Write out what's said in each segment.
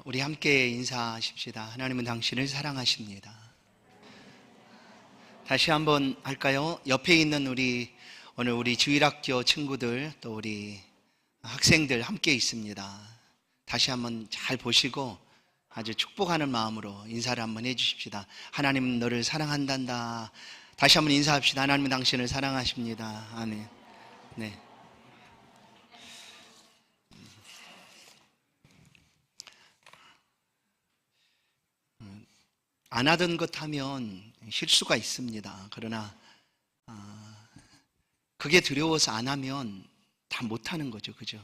우리 함께 인사하십시다. 하나님은 당신을 사랑하십니다. 다시 한번 할까요? 옆에 있는 오늘 우리 주일학교 친구들 또 우리 학생들 함께 있습니다. 다시 한번 잘 보시고 아주 축복하는 마음으로 인사를 한번 해주십시다. 하나님은 너를 사랑한단다. 다시 한번 인사합시다. 하나님은 당신을 사랑하십니다. 아멘. 네. 안 하던 것 하면 실수가 있습니다. 그러나 그게 두려워서 안 하면 다 못하는 거죠. 그죠?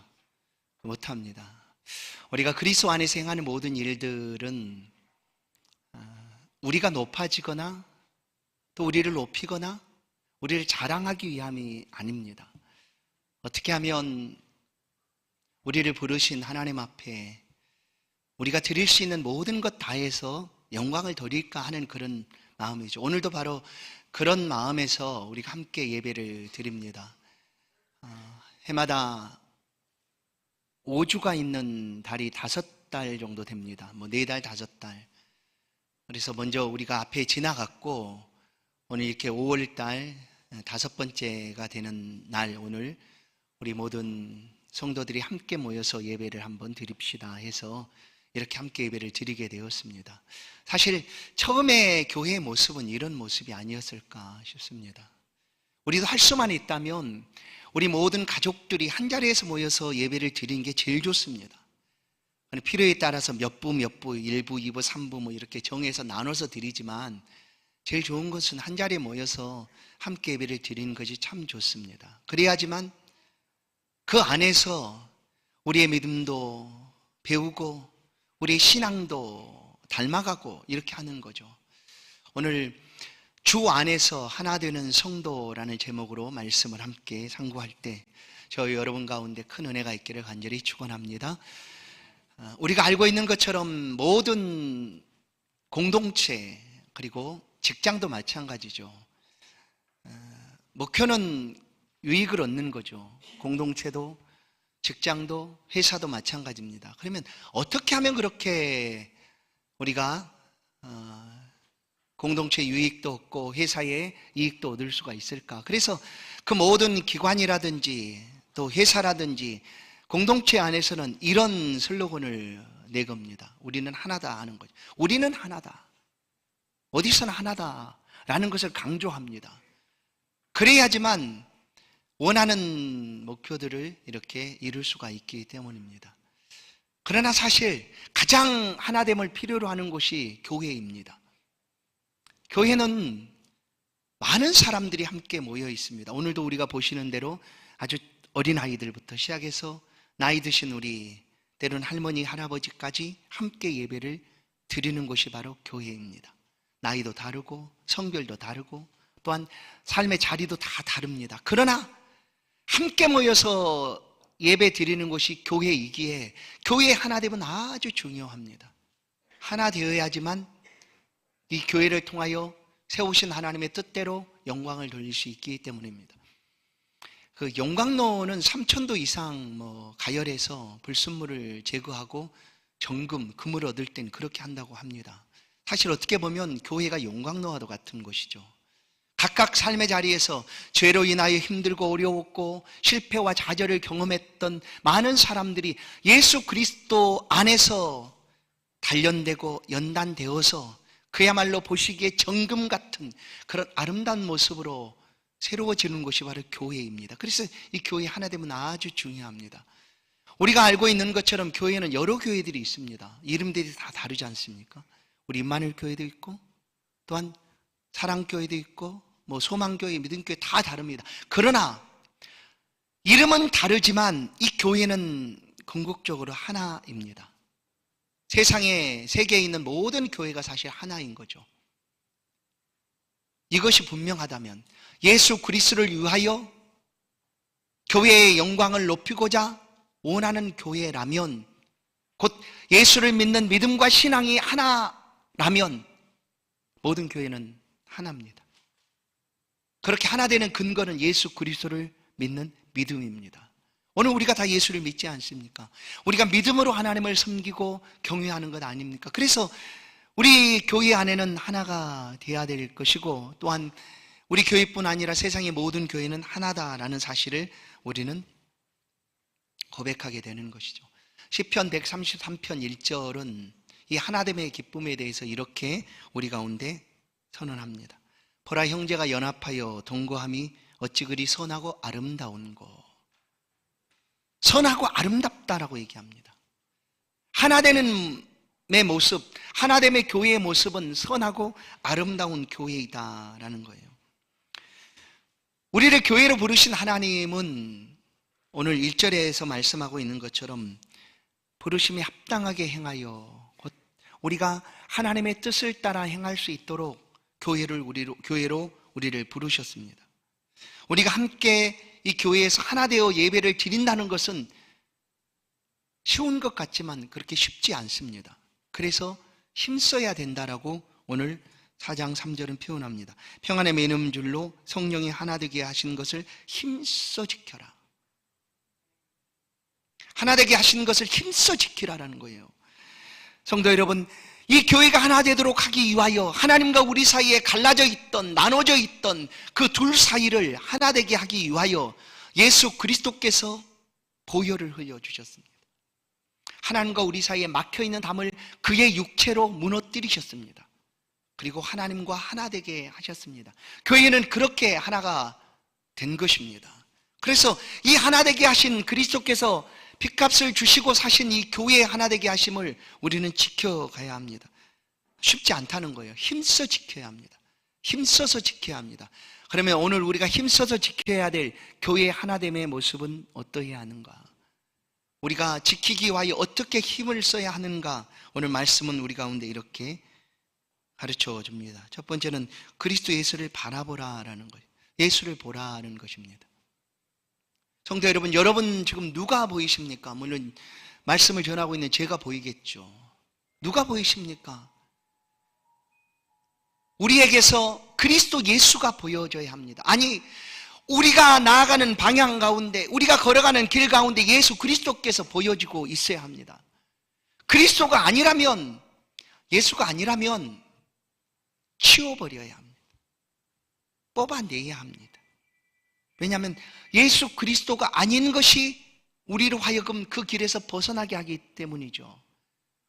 못합니다. 우리가 그리스도 안에서 행하는 모든 일들은 우리가 높아지거나 또 우리를 높이거나 우리를 자랑하기 위함이 아닙니다. 어떻게 하면 우리를 부르신 하나님 앞에 우리가 드릴 수 있는 모든 것 다해서 영광을 돌릴까 하는 그런 마음이죠. 오늘도 바로 그런 마음에서 우리가 함께 예배를 드립니다. 해마다 5주가 있는 달이 5달 정도 됩니다. 4달, 5달. 그래서 먼저 우리가 앞에 지나갔고 오늘 이렇게 5월달 5번째가 되는 날 오늘 우리 모든 성도들이 함께 모여서 예배를 한번 드립시다 해서 이렇게 함께 예배를 드리게 되었습니다. 사실 처음에 교회의 모습은 이런 모습이 아니었을까 싶습니다. 우리도 할 수만 있다면 우리 모든 가족들이 한 자리에서 모여서 예배를 드리는 게 제일 좋습니다. 필요에 따라서 몇 부, 1부, 2부, 3부 이렇게 정해서 나눠서 드리지만 제일 좋은 것은 한 자리에 모여서 함께 예배를 드리는 것이 참 좋습니다. 그래야지만 그 안에서 우리의 믿음도 배우고 우리의 신앙도 닮아가고 이렇게 하는 거죠. 오늘 주 안에서 하나 되는 성도라는 제목으로 말씀을 함께 상고할 때 저희 여러분 가운데 큰 은혜가 있기를 간절히 축원합니다. 우리가 알고 있는 것처럼 모든 공동체 그리고 직장도 마찬가지죠. 목표는 유익을 얻는 거죠. 공동체도 직장도 회사도 마찬가지입니다. 그러면 어떻게 하면 그렇게 우리가 공동체 유익도 얻고 회사의 이익도 얻을 수가 있을까? 그래서 그 모든 기관이라든지 또 회사라든지 공동체 안에서는 이런 슬로건을 내겁니다. 우리는 하나다 하는 거죠. 우리는 하나다. 어디서나 하나다라는 것을 강조합니다. 그래야지만 원하는 목표들을 이렇게 이룰 수가 있기 때문입니다. 그러나 사실 가장 하나됨을 필요로 하는 곳이 교회입니다. 교회는 많은 사람들이 함께 모여 있습니다. 오늘도 우리가 보시는 대로 아주 어린아이들부터 시작해서 나이 드신 우리 때로는 할머니, 할아버지까지 함께 예배를 드리는 곳이 바로 교회입니다. 나이도 다르고 성별도 다르고 또한 삶의 자리도 다 다릅니다. 그러나 함께 모여서 예배 드리는 곳이 교회이기에 교회의 하나됨은 아주 중요합니다. 하나 되어야지만 이 교회를 통하여 세우신 하나님의 뜻대로 영광을 돌릴 수 있기 때문입니다. 그 용광로는 3,000도 이상 가열해서 불순물을 제거하고 정금, 금을 얻을 땐 그렇게 한다고 합니다. 사실 어떻게 보면 교회가 용광로와도 같은 것이죠. 각각 삶의 자리에서 죄로 인하여 힘들고 어려웠고 실패와 좌절을 경험했던 많은 사람들이 예수 그리스도 안에서 단련되고 연단되어서 그야말로 보시기에 정금 같은 그런 아름다운 모습으로 새로워지는 곳이 바로 교회입니다. 그래서 이 교회 하나 되면 아주 중요합니다. 우리가 알고 있는 것처럼 교회는 여러 교회들이 있습니다. 이름들이 다 다르지 않습니까? 우리 임마누엘 교회도 있고 또한 사랑교회도 있고 소망교회, 믿음교회 다 다릅니다. 그러나 이름은 다르지만 이 교회는 궁극적으로 하나입니다. 세계에 있는 모든 교회가 사실 하나인 거죠. 이것이 분명하다면 예수 그리스도를 위하여 교회의 영광을 높이고자 원하는 교회라면 곧 예수를 믿는 믿음과 신앙이 하나라면 모든 교회는 하나입니다. 그렇게 하나 되는 근거는 예수 그리스도를 믿는 믿음입니다. 오늘 우리가 다 예수를 믿지 않습니까? 우리가 믿음으로 하나님을 섬기고 경외하는 것 아닙니까? 그래서 우리 교회 안에는 하나가 돼야 될 것이고, 또한 우리 교회뿐 아니라 세상의 모든 교회는 하나다라는 사실을 우리는 고백하게 되는 것이죠. 시편 133편 1절은 이 하나됨의 기쁨에 대해서 이렇게 우리 가운데 선언합니다. 보라, 형제가 연합하여 동거함이 어찌 그리 선하고 아름다운고. 선하고 아름답다라고 얘기합니다. 하나됨의 모습, 하나됨의 교회의 모습은 선하고 아름다운 교회이다라는 거예요. 우리를 교회로 부르신 하나님은 오늘 1절에서 말씀하고 있는 것처럼 부르심에 합당하게 행하여 곧 우리가 하나님의 뜻을 따라 행할 수 있도록 교회로 우리를 부르셨습니다. 우리가 함께 이 교회에서 하나 되어 예배를 드린다는 것은 쉬운 것 같지만 그렇게 쉽지 않습니다. 그래서 힘써야 된다라고 오늘 4장 3절은 표현합니다. 평안의 매듭줄로 성령이 하나 되게 하신 것을 힘써 지켜라. 하나 되게 하신 것을 힘써 지키라라는 거예요. 성도 여러분, 이 교회가 하나 되도록 하기 위하여 하나님과 우리 사이에 갈라져 있던, 나눠져 있던 그 둘 사이를 하나 되게 하기 위하여 예수 그리스도께서 보혈을 흘려주셨습니다. 하나님과 우리 사이에 막혀있는 담을 그의 육체로 무너뜨리셨습니다. 그리고 하나님과 하나 되게 하셨습니다. 교회는 그렇게 하나가 된 것입니다. 그래서 이 하나 되게 하신 그리스도께서 핏값을 주시고 사신 이 교회의 하나 되게 하심을 우리는 지켜가야 합니다. 쉽지 않다는 거예요. 힘써 지켜야 합니다. 힘써서 지켜야 합니다. 그러면 오늘 우리가 힘써서 지켜야 될 교회의 하나됨의 모습은 어떠해야 하는가? 우리가 지키기 위하여 어떻게 힘을 써야 하는가? 오늘 말씀은 우리 가운데 이렇게 가르쳐 줍니다. 첫 번째는 그리스도 예수를 바라보라라는 거예요. 예수를 보라는 것입니다. 성도 여러분, 여러분 지금 누가 보이십니까? 물론 말씀을 전하고 있는 제가 보이겠죠. 누가 보이십니까? 우리에게서 그리스도 예수가 보여져야 합니다. 아니, 우리가 나아가는 방향 가운데, 우리가 걸어가는 길 가운데 예수 그리스도께서 보여지고 있어야 합니다. 그리스도가 아니라면, 예수가 아니라면 치워버려야 합니다. 뽑아내야 합니다. 왜냐하면 예수 그리스도가 아닌 것이 우리로 하여금 그 길에서 벗어나게 하기 때문이죠.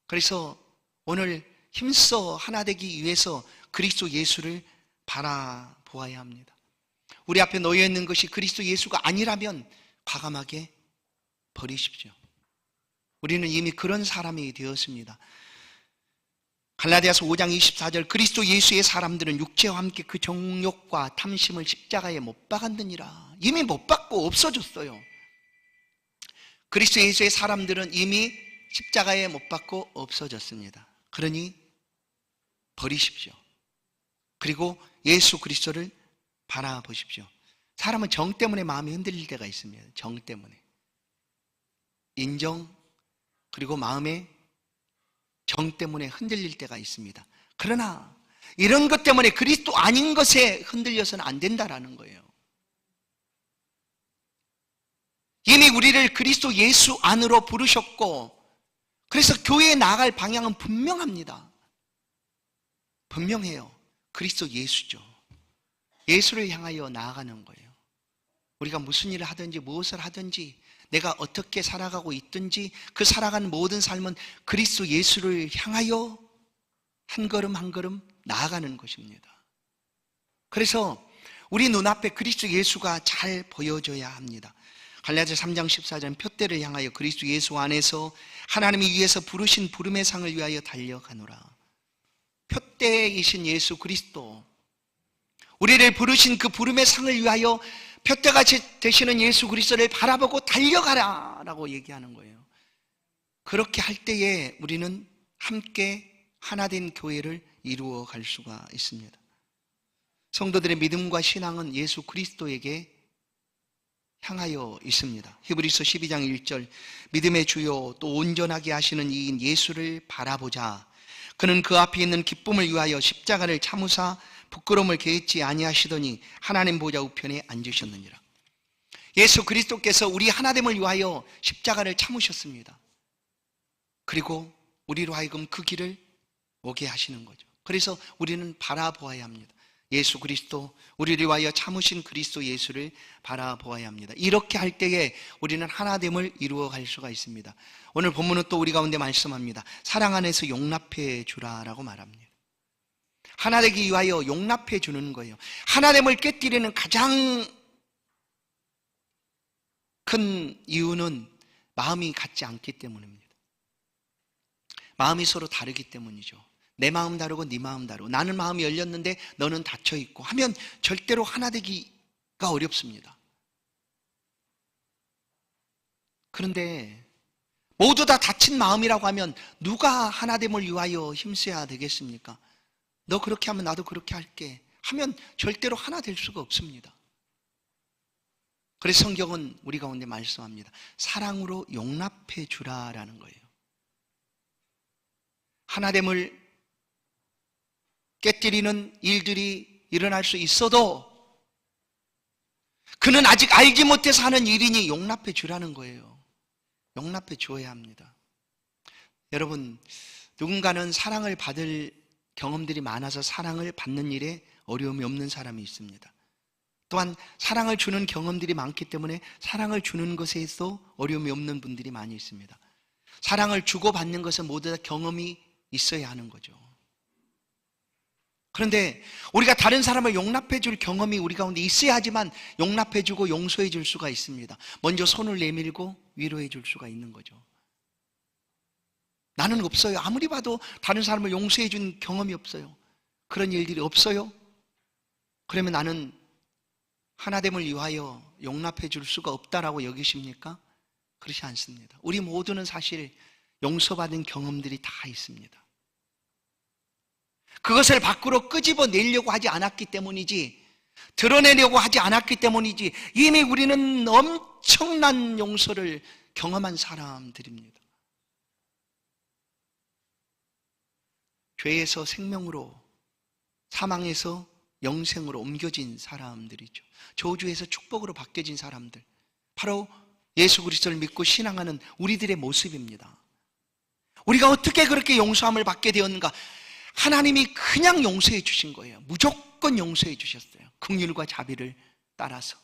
그래서 오늘 힘써 하나 되기 위해서 그리스도 예수를 바라보아야 합니다. 우리 앞에 놓여 있는 것이 그리스도 예수가 아니라면 과감하게 버리십시오. 우리는 이미 그런 사람이 되었습니다. 갈라디아서 5장 24절, 그리스도 예수의 사람들은 육체와 함께 그 정욕과 탐심을 십자가에 못 박았느니라. 이미 못 박고 없어졌어요. 그리스도 예수의 사람들은 이미 십자가에 못 박고 없어졌습니다. 그러니 버리십시오. 그리고 예수 그리스도를 바라보십시오. 사람은 정 때문에 마음이 흔들릴 때가 있습니다. 정 때문에. 인정, 그리고 마음의 정 때문에 흔들릴 때가 있습니다. 그러나 이런 것 때문에 그리스도 아닌 것에 흔들려서는 안 된다라는 거예요. 이미 우리를 그리스도 예수 안으로 부르셨고, 그래서 교회에 나아갈 방향은 분명합니다. 분명해요. 그리스도 예수죠. 예수를 향하여 나아가는 거예요. 우리가 무슨 일을 하든지 무엇을 하든지 내가 어떻게 살아가고 있든지 그 살아가는 모든 삶은 그리스도 예수를 향하여 한 걸음 한 걸음 나아가는 것입니다. 그래서 우리 눈앞에 그리스도 예수가 잘 보여져야 합니다. 갈라디아서 3장 14절, 표대를 향하여 그리스도 예수 안에서 하나님이 위에서 부르신 부름의 상을 위하여 달려가노라. 표대이신 예수 그리스도, 우리를 부르신 그 부름의 상을 위하여 표대가 되시는 예수 그리스도를 바라보고 달려가라 라고 얘기하는 거예요. 그렇게 할 때에 우리는 함께 하나된 교회를 이루어 갈 수가 있습니다. 성도들의 믿음과 신앙은 예수 그리스도에게 향하여 있습니다. 히브리서 12장 1절, 믿음의 주요 또 온전하게 하시는 이인 예수를 바라보자. 그는 그 앞에 있는 기쁨을 위하여 십자가를 참으사 부끄러움을 개의치 아니하시더니 하나님 보좌 우편에 앉으셨느니라. 예수 그리스도께서 우리 하나됨을 위하여 십자가를 참으셨습니다. 그리고 우리로 하여금 그 길을 오게 하시는 거죠. 그래서 우리는 바라보아야 합니다. 예수 그리스도, 우리를 위하여 참으신 그리스도 예수를 바라보아야 합니다. 이렇게 할 때에 우리는 하나됨을 이루어갈 수가 있습니다. 오늘 본문은 또 우리 가운데 말씀합니다. 사랑 안에서 용납해 주라라고 말합니다. 하나 되기 위하여 용납해 주는 거예요. 하나됨을 깨뜨리는 가장 큰 이유는 마음이 같지 않기 때문입니다. 마음이 서로 다르기 때문이죠. 내 마음 다르고 네 마음 다르고, 나는 마음이 열렸는데 너는 닫혀 있고 하면 절대로 하나 되기가 어렵습니다. 그런데 모두 다 닫힌 마음이라고 하면 누가 하나됨을 위하여 힘써야 되겠습니까? 너 그렇게 하면 나도 그렇게 할게 하면 절대로 하나 될 수가 없습니다. 그래서 성경은 우리 가운데 말씀합니다. 사랑으로 용납해 주라라는 거예요. 하나됨을 깨뜨리는 일들이 일어날 수 있어도 그는 아직 알지 못해서 하는 일이니 용납해 주라는 거예요. 용납해 주어야 합니다. 여러분, 누군가는 사랑을 받을 경험들이 많아서 사랑을 받는 일에 어려움이 없는 사람이 있습니다. 또한 사랑을 주는 경험들이 많기 때문에 사랑을 주는 것에서 어려움이 없는 분들이 많이 있습니다. 사랑을 주고받는 것은 모두 다 경험이 있어야 하는 거죠. 그런데 우리가 다른 사람을 용납해 줄 경험이 우리 가운데 있어야 하지만 용납해 주고 용서해 줄 수가 있습니다. 먼저 손을 내밀고 위로해 줄 수가 있는 거죠. 나는 없어요. 아무리 봐도 다른 사람을 용서해 준 경험이 없어요. 그런 일들이 없어요. 그러면 나는 하나됨을 위하여 용납해 줄 수가 없다라고 여기십니까? 그렇지 않습니다. 우리 모두는 사실 용서받은 경험들이 다 있습니다. 그것을 밖으로 끄집어내려고 하지 않았기 때문이지, 드러내려고 하지 않았기 때문이지, 이미 우리는 엄청난 용서를 경험한 사람들입니다. 죄에서 생명으로, 사망에서 영생으로 옮겨진 사람들이죠. 저주에서 축복으로 바뀌어진 사람들, 바로 예수 그리스도를 믿고 신앙하는 우리들의 모습입니다. 우리가 어떻게 그렇게 용서함을 받게 되었는가? 하나님이 그냥 용서해 주신 거예요. 무조건 용서해 주셨어요. 긍휼과 자비를 따라서.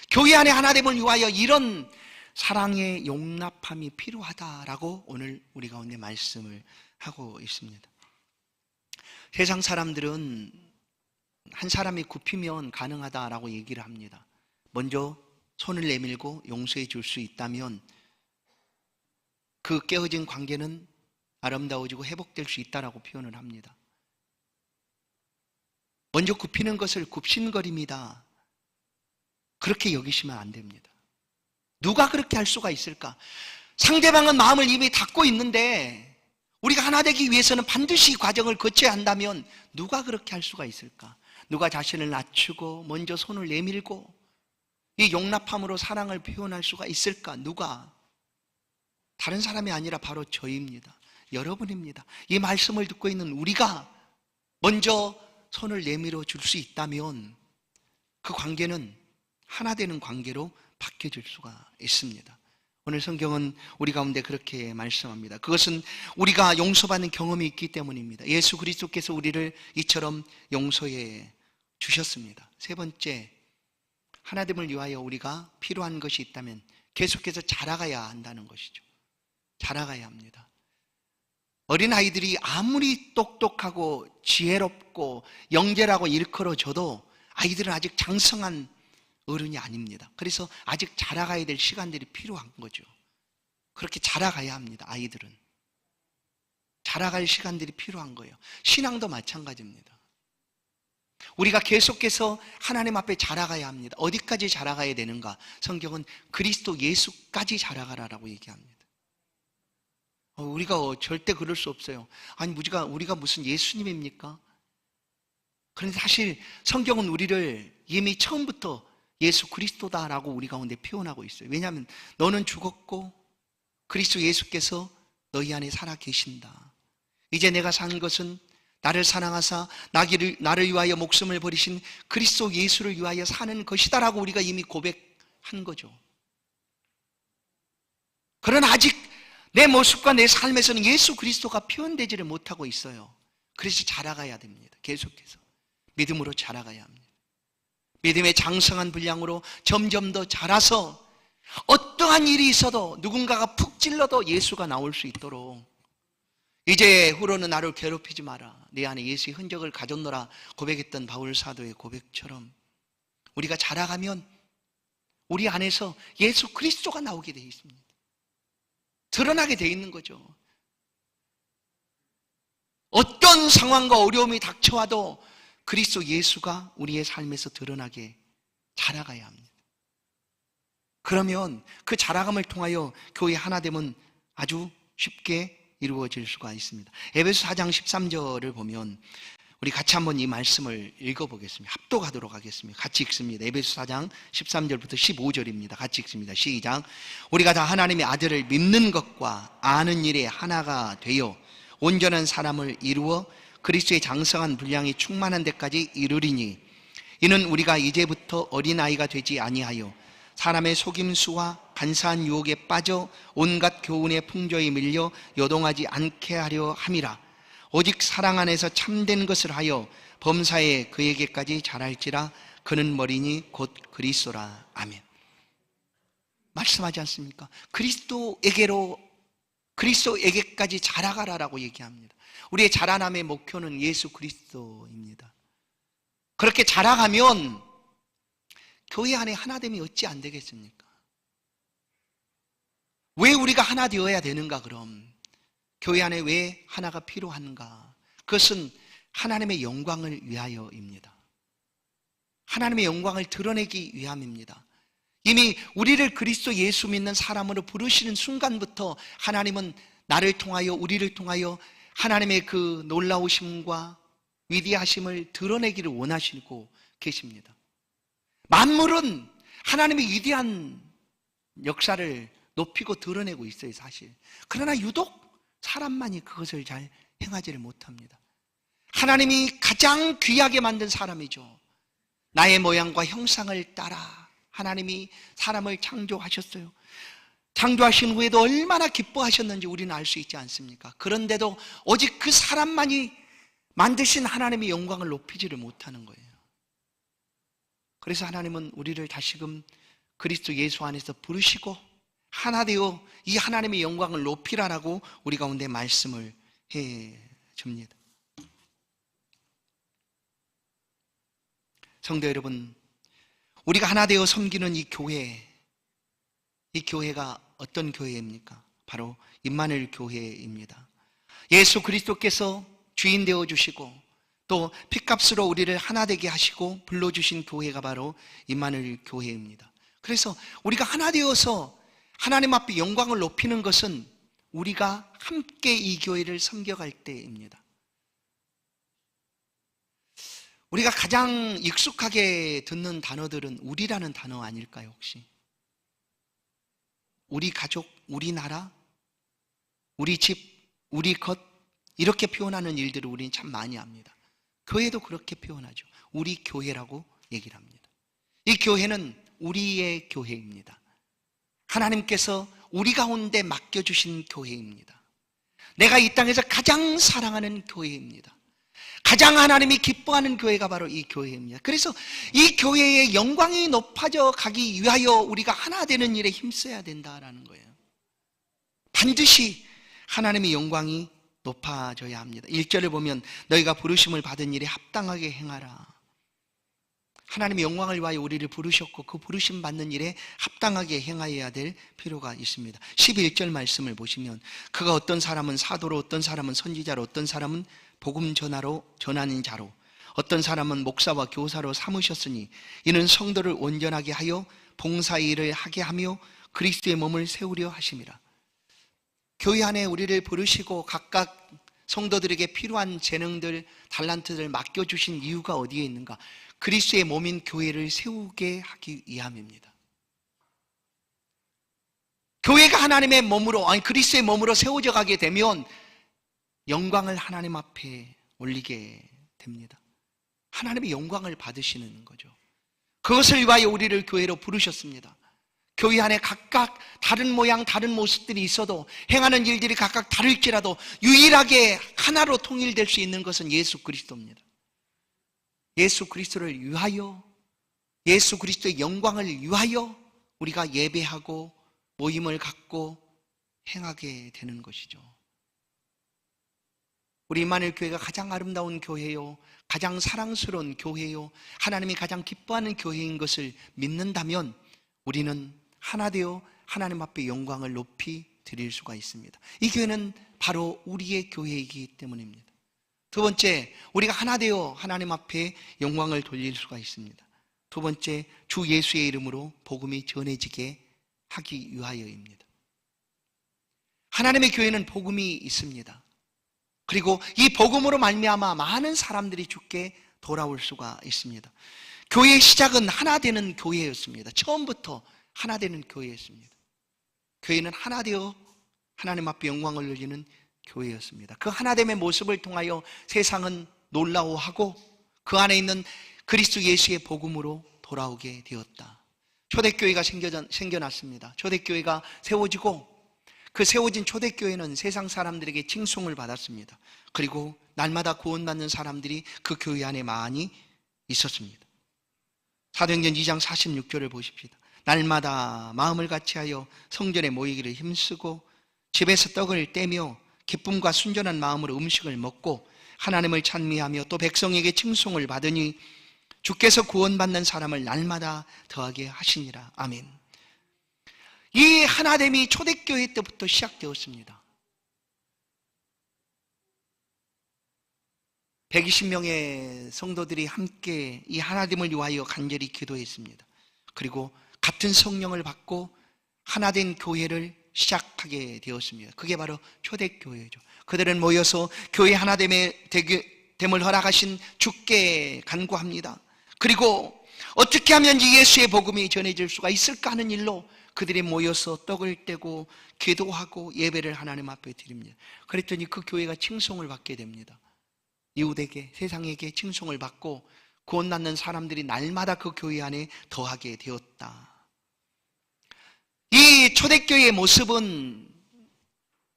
교회 안에 하나됨을 위하여 이런 사랑의 용납함이 필요하다라고 오늘 우리 가운데 말씀을 하고 있습니다. 세상 사람들은 한 사람이 굽히면 가능하다라고 얘기를 합니다. 먼저 손을 내밀고 용서해 줄 수 있다면 그 깨어진 관계는 아름다워지고 회복될 수 있다라고 표현을 합니다. 먼저 굽히는 것을 굽신거림이다, 그렇게 여기시면 안 됩니다. 누가 그렇게 할 수가 있을까? 상대방은 마음을 이미 닫고 있는데 우리가 하나 되기 위해서는 반드시 이 과정을 거쳐야 한다면 누가 그렇게 할 수가 있을까? 누가 자신을 낮추고 먼저 손을 내밀고 이 용납함으로 사랑을 표현할 수가 있을까? 누가? 다른 사람이 아니라 바로 저입니다. 여러분입니다. 이 말씀을 듣고 있는 우리가 먼저 손을 내밀어 줄 수 있다면 그 관계는 하나 되는 관계로 바뀌어질 수가 있습니다. 오늘 성경은 우리 가운데 그렇게 말씀합니다. 그것은 우리가 용서받는 경험이 있기 때문입니다. 예수 그리스도께서 우리를 이처럼 용서해 주셨습니다. 세 번째, 하나됨을 위하여 우리가 필요한 것이 있다면 계속해서 자라가야 한다는 것이죠. 자라가야 합니다. 어린아이들이 아무리 똑똑하고 지혜롭고 영재라고 일컬어져도 아이들은 아직 장성한 어른이 아닙니다. 그래서 아직 자라가야 될 시간들이 필요한 거죠. 그렇게 자라가야 합니다. 아이들은 자라갈 시간들이 필요한 거예요. 신앙도 마찬가지입니다. 우리가 계속해서 하나님 앞에 자라가야 합니다. 어디까지 자라가야 되는가? 성경은 그리스도 예수까지 자라가라라고 얘기합니다. 우리가 절대 그럴 수 없어요. 아니, 우리가 무슨 예수님입니까? 그런데 사실 성경은 우리를 이미 처음부터 예수 그리스도다라고 우리 가운데 표현하고 있어요. 왜냐하면 너는 죽었고 그리스도 예수께서 너희 안에 살아 계신다. 이제 내가 산 것은 나를 사랑하사 나를 위하여 목숨을 버리신 그리스도 예수를 위하여 사는 것이다라고 우리가 이미 고백한 거죠. 그러나 아직 내 모습과 내 삶에서는 예수 그리스도가 표현되지를 못하고 있어요. 그래서 자라가야 됩니다. 계속해서 믿음으로 자라가야 합니다. 믿음의 장성한 분량으로 점점 더 자라서 어떠한 일이 있어도 누군가가 푹 찔러도 예수가 나올 수 있도록, 이제 후로는 나를 괴롭히지 마라, 내 안에 예수의 흔적을 가졌노라 고백했던 바울 사도의 고백처럼 우리가 자라가면 우리 안에서 예수 그리스도가 나오게 되어 있습니다. 드러나게 되어 있는 거죠. 어떤 상황과 어려움이 닥쳐와도 그리스도 예수가 우리의 삶에서 드러나게 자라가야 합니다. 그러면 그 자라감을 통하여 교회 하나됨은 아주 쉽게 이루어질 수가 있습니다. 에베소 4장 13절을 보면 우리 같이 한번 이 말씀을 읽어보겠습니다. 합독하도록 하겠습니다. 같이 읽습니다. 에베소 4장 13절부터 15절입니다. 같이 읽습니다. 시작. 우리가 다 하나님의 아들을 믿는 것과 아는 일에 하나가 되어 온전한 사람을 이루어 그리스도의 장성한 분량이 충만한 데까지 이르리니, 이는 우리가 이제부터 어린아이가 되지 아니하여 사람의 속임수와 간사한 유혹에 빠져 온갖 교훈의 풍조에 밀려 요동하지 않게 하려 함이라. 오직 사랑 안에서 참된 것을 하여 범사에 그에게까지 자랄지라. 그는 머리니 곧 그리스도라. 아멘. 말씀하지 않습니까? 그리스도에게까지 자라가라라고 얘기합니다. 우리의 자라남의 목표는 예수 그리스도입니다. 그렇게 자라가면 교회 안에 하나됨이 어찌 안 되겠습니까? 왜 우리가 하나 되어야 되는가 그럼? 교회 안에 왜 하나가 필요한가? 그것은 하나님의 영광을 위하여입니다. 하나님의 영광을 드러내기 위함입니다. 이미 우리를 그리스도 예수 믿는 사람으로 부르시는 순간부터 하나님은 나를 통하여, 우리를 통하여 하나님의 그 놀라우심과 위대하심을 드러내기를 원하시고 계십니다. 만물은 하나님의 위대한 역사를 높이고 드러내고 있어요, 사실. 그러나 유독 사람만이 그것을 잘 행하지를 못합니다. 하나님이 가장 귀하게 만든 사람이죠. 나의 모양과 형상을 따라 하나님이 사람을 창조하셨어요. 창조하신 후에도 얼마나 기뻐하셨는지 우리는 알 수 있지 않습니까? 그런데도 오직 그 사람만이 만드신 하나님의 영광을 높이지를 못하는 거예요. 그래서 하나님은 우리를 다시금 그리스도 예수 안에서 부르시고 하나 되어 이 하나님의 영광을 높이라라고 우리 가운데 말씀을 해 줍니다. 성도 여러분, 우리가 하나 되어 섬기는 이 교회가 어떤 교회입니까? 바로 임마누엘 교회입니다. 예수 그리스도께서 주인 되어 주시고 또 핏값으로 우리를 하나 되게 하시고 불러주신 교회가 바로 임마누엘 교회입니다. 그래서 우리가 하나 되어서 하나님 앞에 영광을 높이는 것은 우리가 함께 이 교회를 섬겨갈 때입니다. 우리가 가장 익숙하게 듣는 단어들은 우리라는 단어 아닐까요, 혹시? 우리 가족, 우리 나라, 우리 집, 우리 것, 이렇게 표현하는 일들을 우리는 참 많이 합니다. 교회도 그렇게 표현하죠. 우리 교회라고 얘기를 합니다. 이 교회는 우리의 교회입니다. 하나님께서 우리 가운데 맡겨주신 교회입니다. 내가 이 땅에서 가장 사랑하는 교회입니다. 가장 하나님이 기뻐하는 교회가 바로 이 교회입니다. 그래서 이 교회의 영광이 높아져 가기 위하여 우리가 하나 되는 일에 힘써야 된다라는 거예요. 반드시 하나님의 영광이 높아져야 합니다. 1절을 보면 너희가 부르심을 받은 일에 합당하게 행하라. 하나님의 영광을 위하여 우리를 부르셨고 그 부르심 받는 일에 합당하게 행하여야 될 필요가 있습니다. 11절 말씀을 보시면 그가 어떤 사람은 사도로, 어떤 사람은 선지자로, 어떤 사람은 복음 전하는 자로, 어떤 사람은 목사와 교사로 삼으셨으니 이는 성도를 온전하게 하여 봉사의 일을 하게 하며 그리스도의 몸을 세우려 하심이라. 교회 안에 우리를 부르시고 각각 성도들에게 필요한 재능들, 달란트들 맡겨주신 이유가 어디에 있는가? 그리스도의 몸인 교회를 세우게 하기 위함입니다. 교회가 하나님의 몸으로, 그리스도의 몸으로 세워져 가게 되면 영광을 하나님 앞에 올리게 됩니다. 하나님의 영광을 받으시는 거죠. 그것을 위하여 우리를 교회로 부르셨습니다. 교회 안에 각각 다른 모양 다른 모습들이 있어도 행하는 일들이 각각 다를지라도 유일하게 하나로 통일될 수 있는 것은 예수 그리스도입니다. 예수 그리스도를 위하여, 예수 그리스도의 영광을 위하여 우리가 예배하고 모임을 갖고 행하게 되는 것이죠. 우리 임마누엘 교회가 가장 아름다운 교회요, 가장 사랑스러운 교회요, 하나님이 가장 기뻐하는 교회인 것을 믿는다면 우리는 하나 되어 하나님 앞에 영광을 높이 드릴 수가 있습니다. 이 교회는 바로 우리의 교회이기 때문입니다. 두 번째, 우리가 하나 되어 하나님 앞에 영광을 돌릴 수가 있습니다. 두 번째, 주 예수의 이름으로 복음이 전해지게 하기 위하여입니다. 하나님의 교회는 복음이 있습니다. 그리고 이 복음으로 말미암아 많은 사람들이 주께 돌아올 수가 있습니다. 교회의 시작은 하나 되는 교회였습니다. 처음부터 하나 되는 교회였습니다. 교회는 하나 되어 하나님 앞에 영광을 돌리는 교회였습니다. 그 하나됨의 모습을 통하여 세상은 놀라워하고 그 안에 있는 그리스도 예수의 복음으로 돌아오게 되었다. 초대교회가 생겨났습니다. 초대교회가 세워지고 그 세워진 초대교회는 세상 사람들에게 칭송을 받았습니다. 그리고 날마다 구원받는 사람들이 그 교회 안에 많이 있었습니다. 사도행전 2장 46절을 보십시다. 날마다 마음을 같이하여 성전에 모이기를 힘쓰고 집에서 떡을 떼며 기쁨과 순전한 마음으로 음식을 먹고 하나님을 찬미하며 또 백성에게 칭송을 받으니 주께서 구원받는 사람을 날마다 더하게 하시니라. 아멘. 이 하나됨이 초대교회 때부터 시작되었습니다. 120명의 성도들이 함께 이 하나됨을 위하여 간절히 기도했습니다. 그리고 같은 성령을 받고 하나된 교회를 시작하게 되었습니다. 그게 바로 초대교회죠. 그들은 모여서 교회 하나됨을 허락하신 주께 간구합니다. 그리고 어떻게 하면 예수의 복음이 전해질 수가 있을까 하는 일로 그들이 모여서 떡을 떼고 기도하고 예배를 하나님 앞에 드립니다. 그랬더니 그 교회가 칭송을 받게 됩니다. 이웃에게, 세상에게 칭송을 받고 구원받는 사람들이 날마다 그 교회 안에 더하게 되었다. 이 초대교회의 모습은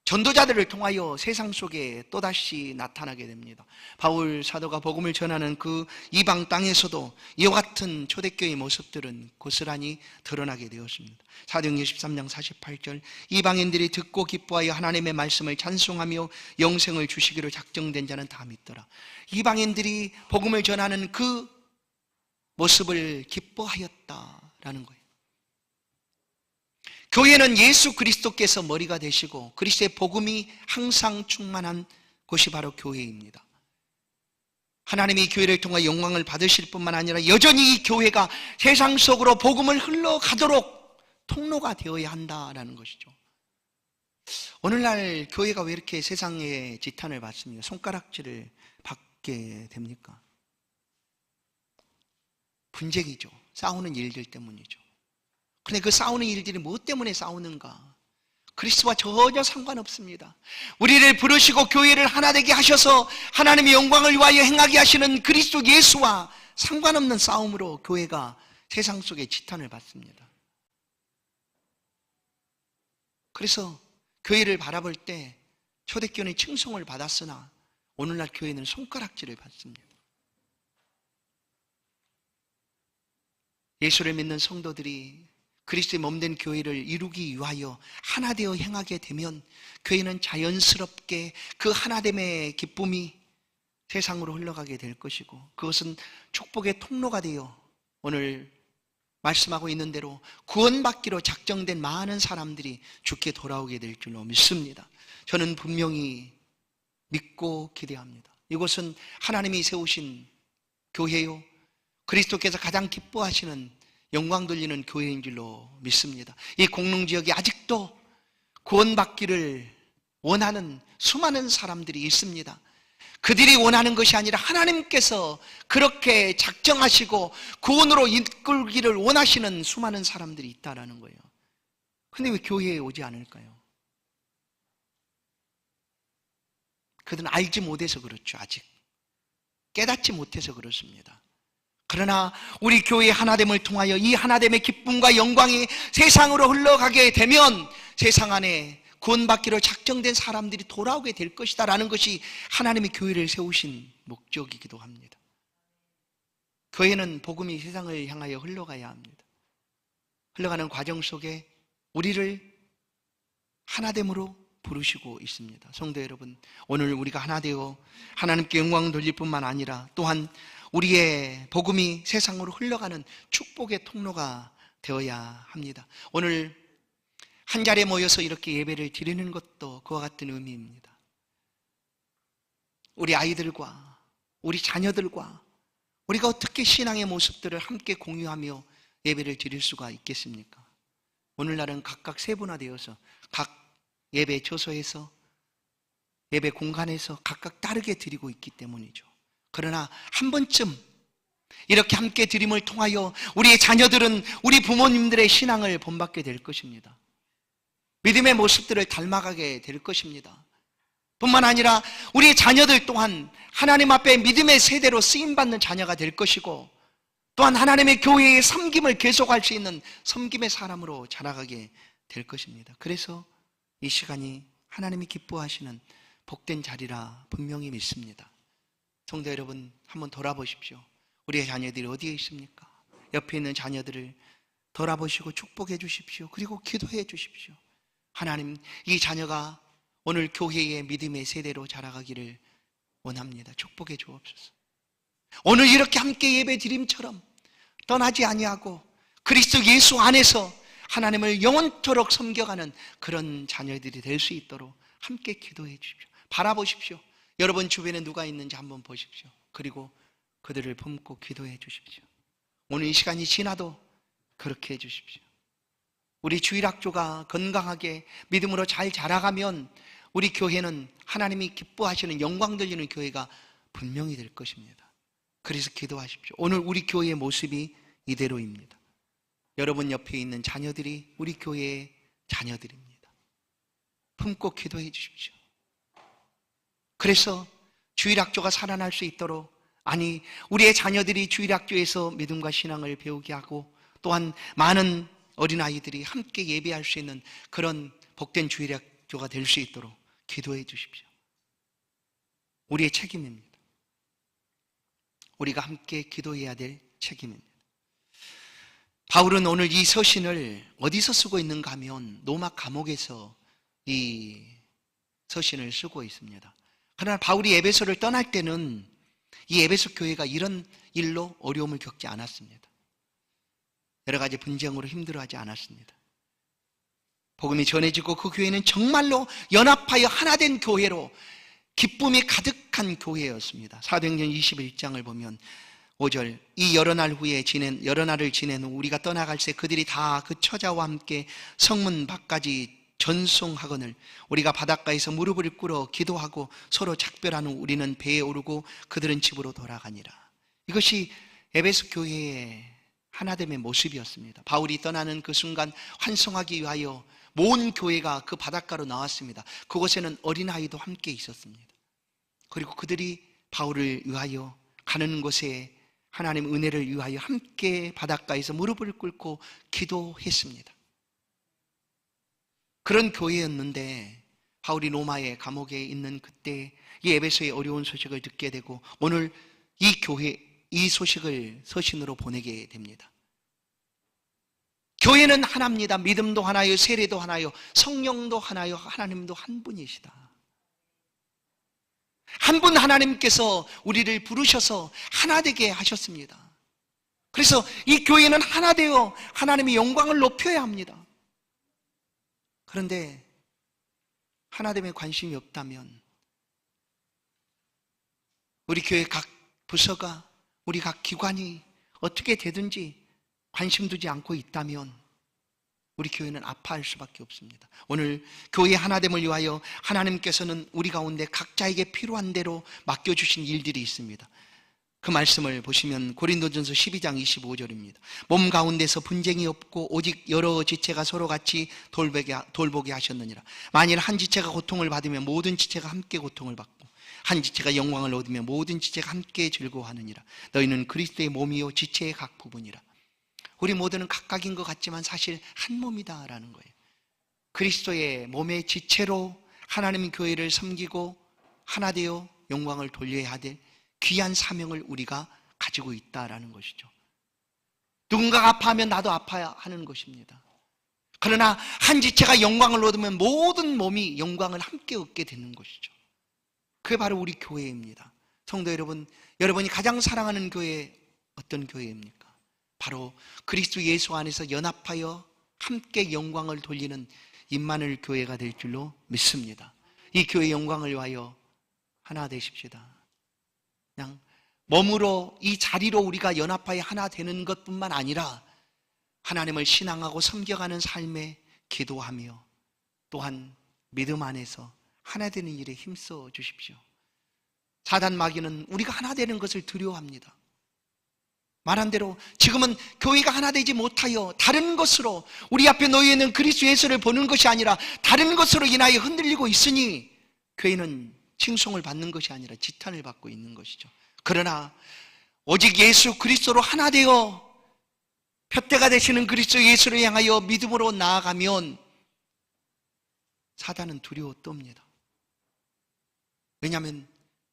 전도자들을 통하여 세상 속에 또다시 나타나게 됩니다. 바울 사도가 복음을 전하는 그 이방 땅에서도 이와 같은 초대교회의 모습들은 고스란히 드러나게 되었습니다. 사도행전 13장 48절 이방인들이 듣고 기뻐하여 하나님의 말씀을 찬송하며 영생을 주시기로 작정된 자는 다 믿더라. 이방인들이 복음을 전하는 그 모습을 기뻐하였다라는 거예요. 교회는 예수 그리스도께서 머리가 되시고 그리스도의 복음이 항상 충만한 곳이 바로 교회입니다. 하나님이 교회를 통해 영광을 받으실 뿐만 아니라 여전히 이 교회가 세상 속으로 복음을 흘러가도록 통로가 되어야 한다는 것이죠. 오늘날 교회가 왜 이렇게 세상의 지탄을 받습니까? 손가락질을 받게 됩니까? 분쟁이죠. 싸우는 일들 때문이죠. 그런데 그 싸우는 일들이 무엇 때문에 싸우는가? 그리스도와 전혀 상관없습니다. 우리를 부르시고 교회를 하나 되게 하셔서 하나님의 영광을 위하여 행하게 하시는 그리스도 예수와 상관없는 싸움으로 교회가 세상 속에 지탄을 받습니다. 그래서 교회를 바라볼 때 초대교회는 칭송을 받았으나 오늘날 교회는 손가락질을 받습니다. 예수를 믿는 성도들이 그리스도의 몸된 교회를 이루기 위하여 하나 되어 행하게 되면 교회는 자연스럽게 그 하나됨의 기쁨이 세상으로 흘러가게 될 것이고 그것은 축복의 통로가 되어 오늘 말씀하고 있는 대로 구원받기로 작정된 많은 사람들이 주께 돌아오게 될 줄로 믿습니다. 저는 분명히 믿고 기대합니다. 이곳은 하나님이 세우신 교회요 그리스도께서 가장 기뻐하시는 영광 돌리는 교회인 줄로 믿습니다. 이 공릉지역에 아직도 구원받기를 원하는 수많은 사람들이 있습니다. 그들이 원하는 것이 아니라 하나님께서 그렇게 작정하시고 구원으로 이끌기를 원하시는 수많은 사람들이 있다는 거예요. 그런데 왜 교회에 오지 않을까요? 그들은 알지 못해서 그렇죠. 아직 깨닫지 못해서 그렇습니다. 그러나 우리 교회의 하나됨을 통하여 이 하나됨의 기쁨과 영광이 세상으로 흘러가게 되면 세상 안에 구원받기로 작정된 사람들이 돌아오게 될 것이다 라는 것이 하나님의 교회를 세우신 목적이기도 합니다. 교회는 복음이 세상을 향하여 흘러가야 합니다. 흘러가는 과정 속에 우리를 하나됨으로 부르시고 있습니다. 성도 여러분, 오늘 우리가 하나 되어 하나님께 영광 돌릴 뿐만 아니라 또한 우리의 복음이 세상으로 흘러가는 축복의 통로가 되어야 합니다. 오늘 한 자리에 모여서 이렇게 예배를 드리는 것도 그와 같은 의미입니다. 우리 아이들과 우리 자녀들과 우리가 어떻게 신앙의 모습들을 함께 공유하며 예배를 드릴 수가 있겠습니까? 오늘날은 각각 세분화되어서 각 예배 처소에서 예배 공간에서 각각 다르게 드리고 있기 때문이죠. 그러나 한 번쯤 이렇게 함께 드림을 통하여 우리의 자녀들은 우리 부모님들의 신앙을 본받게 될 것입니다. 믿음의 모습들을 닮아가게 될 것입니다. 뿐만 아니라 우리의 자녀들 또한 하나님 앞에 믿음의 세대로 쓰임받는 자녀가 될 것이고 또한 하나님의 교회의 섬김을 계속할 수 있는 섬김의 사람으로 자라가게 될 것입니다. 그래서 이 시간이 하나님이 기뻐하시는 복된 자리라 분명히 믿습니다. 성도 여러분, 한번 돌아보십시오. 우리의 자녀들이 어디에 있습니까? 옆에 있는 자녀들을 돌아보시고 축복해 주십시오. 그리고 기도해 주십시오. 하나님, 이 자녀가 오늘 교회의 믿음의 세대로 자라가기를 원합니다. 축복해 주옵소서. 오늘 이렇게 함께 예배 드림처럼 떠나지 아니하고 그리스도 예수 안에서 하나님을 영원토록 섬겨가는 그런 자녀들이 될 수 있도록 함께 기도해 주십시오. 바라보십시오. 여러분 주변에 누가 있는지 한번 보십시오. 그리고 그들을 품고 기도해 주십시오. 오늘 이 시간이 지나도 그렇게 해 주십시오. 우리 주일학교가 건강하게 믿음으로 잘 자라가면 우리 교회는 하나님이 기뻐하시는 영광 돌리는 교회가 분명히 될 것입니다. 그래서 기도하십시오. 오늘 우리 교회의 모습이 이대로입니다. 여러분 옆에 있는 자녀들이 우리 교회의 자녀들입니다. 품고 기도해 주십시오. 그래서 주일학교가 살아날 수 있도록, 아니 우리의 자녀들이 주일학교에서 믿음과 신앙을 배우게 하고 또한 많은 어린아이들이 함께 예배할 수 있는 그런 복된 주일학교가 될 수 있도록 기도해 주십시오. 우리의 책임입니다. 우리가 함께 기도해야 될 책임입니다. 바울은 오늘 이 서신을 어디서 쓰고 있는가 하면 로마 감옥에서 이 서신을 쓰고 있습니다. 그러나 바울이 에베소를 떠날 때는 이 에베소 교회가 이런 일로 어려움을 겪지 않았습니다. 여러 가지 분쟁으로 힘들어하지 않았습니다. 복음이 전해지고 그 교회는 정말로 연합하여 하나된 교회로 기쁨이 가득한 교회였습니다. 사도행전 21장을 보면 5절, 이 여러 날을 지낸 후 우리가 떠나갈새 그들이 다 그 처자와 함께 성문 밖까지 전송하거늘 우리가 바닷가에서 무릎을 꿇어 기도하고 서로 작별한 후 우리는 배에 오르고 그들은 집으로 돌아가니라. 이것이 에베소 교회의 하나됨의 모습이었습니다. 바울이 떠나는 그 순간 환송하기 위하여 모든 교회가 그 바닷가로 나왔습니다. 그곳에는 어린아이도 함께 있었습니다. 그리고 그들이 바울을 위하여 가는 곳에 하나님 은혜를 위하여 함께 바닷가에서 무릎을 꿇고 기도했습니다. 그런 교회였는데 바울이 로마의 감옥에 있는 그때 이 에베소의 어려운 소식을 듣게 되고 오늘 이 교회, 이 소식을 서신으로 보내게 됩니다. 교회는 하나입니다. 믿음도 하나요, 세례도 하나요, 성령도 하나요, 하나님도 한 분이시다. 한 분 하나님께서 우리를 부르셔서 하나 되게 하셨습니다. 그래서 이 교회는 하나 되어 하나님의 영광을 높여야 합니다. 그런데 하나됨에 관심이 없다면 우리 교회 각 부서가, 우리 각 기관이 어떻게 되든지 관심 두지 않고 있다면 우리 교회는 아파할 수밖에 없습니다. 오늘 교회 하나됨을 위하여 하나님께서는 우리 가운데 각자에게 필요한 대로 맡겨주신 일들이 있습니다. 그 말씀을 보시면 고린도전서 12장 25절입니다. 몸 가운데서 분쟁이 없고 오직 여러 지체가 서로 같이 돌보게 하셨느니라. 만일 한 지체가 고통을 받으면 모든 지체가 함께 고통을 받고 한 지체가 영광을 얻으며 모든 지체가 함께 즐거워하느니라. 너희는 그리스도의 몸이요 지체의 각 부분이라. 우리 모두는 각각인 것 같지만 사실 한 몸이다라는 거예요. 그리스도의 몸의 지체로 하나님 교회를 섬기고 하나 되어 영광을 돌려야 될 귀한 사명을 우리가 가지고 있다라는 것이죠. 누군가가 아파하면 나도 아파야 하는 것입니다. 그러나 한 지체가 영광을 얻으면 모든 몸이 영광을 함께 얻게 되는 것이죠. 그게 바로 우리 교회입니다. 성도 여러분, 여러분이 가장 사랑하는 교회 어떤 교회입니까? 바로 그리스도 예수 안에서 연합하여 함께 영광을 돌리는 임마누엘 교회가 될 줄로 믿습니다. 이 교회 영광을 위하여 하나 되십시다. 그냥 몸으로 이 자리로 우리가 연합하여 하나 되는 것뿐만 아니라 하나님을 신앙하고 섬겨가는 삶에 기도하며 또한 믿음 안에서 하나 되는 일에 힘써 주십시오. 사단 마귀는 우리가 하나 되는 것을 두려워합니다. 말한 대로 지금은 교회가 하나 되지 못하여 다른 것으로 우리 앞에 놓여 있는 그리스도 예수를 보는 것이 아니라 다른 것으로 인하여 흔들리고 있으니 교회는 칭송을 받는 것이 아니라 지탄을 받고 있는 것이죠. 그러나 오직 예수 그리스도로 하나 되어 표대가 되시는 그리스도 예수를 향하여 믿음으로 나아가면 사단은 두려워 떱니다. 왜냐하면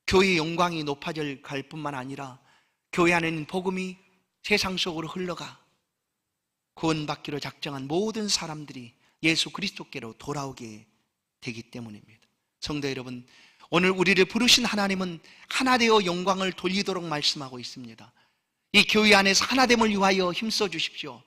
교회의 영광이 높아질 갈 뿐만 아니라 교회 안에는 복음이 세상 속으로 흘러가 구원받기로 작정한 모든 사람들이 예수 그리스도께로 돌아오게 되기 때문입니다. 성도 여러분, 오늘 우리를 부르신 하나님은 하나 되어 영광을 돌리도록 말씀하고 있습니다. 이 교회 안에서 하나됨을 위하여 힘써 주십시오.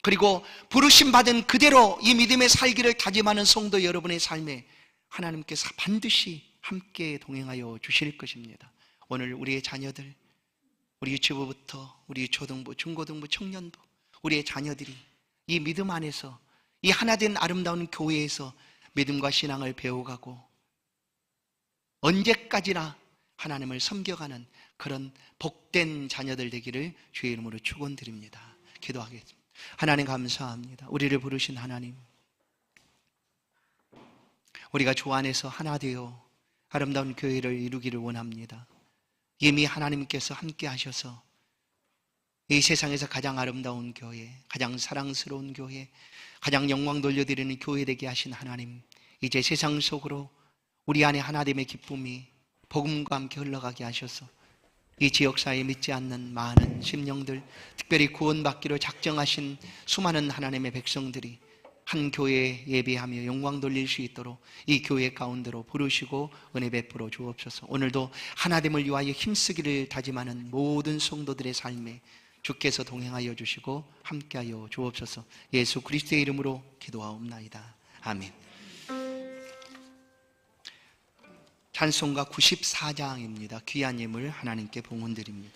그리고 부르심 받은 그대로 이 믿음의 살기를 다짐하는 성도 여러분의 삶에 하나님께서 반드시 함께 동행하여 주실 것입니다. 오늘 우리의 자녀들, 우리 유치부부터 우리 초등부, 중고등부, 청년부, 우리의 자녀들이 이 믿음 안에서 이 하나된 아름다운 교회에서 믿음과 신앙을 배워가고 언제까지나 하나님을 섬겨가는 그런 복된 자녀들 되기를 주의 이름으로 축원드립니다. 기도하겠습니다. 하나님 감사합니다. 우리를 부르신 하나님, 우리가 주 안에서 하나 되어 아름다운 교회를 이루기를 원합니다. 이미 하나님께서 함께 하셔서 이 세상에서 가장 아름다운 교회, 가장 사랑스러운 교회, 가장 영광 돌려드리는 교회 되게 하신 하나님, 이제 세상 속으로 우리 안에 하나됨의 기쁨이 복음과 함께 흘러가게 하셔서 이 지역사회에 믿지 않는 많은 심령들, 특별히 구원받기로 작정하신 수많은 하나님의 백성들이 한 교회에 예배하며 영광 돌릴 수 있도록 이 교회 가운데로 부르시고 은혜 베풀어 주옵소서. 오늘도 하나됨을 위하여 힘쓰기를 다짐하는 모든 성도들의 삶에 주께서 동행하여 주시고 함께하여 주옵소서. 예수 그리스도의 이름으로 기도하옵나이다. 아멘. 찬송가 94장입니다. 귀한 예물 하나님께 봉헌드립니다.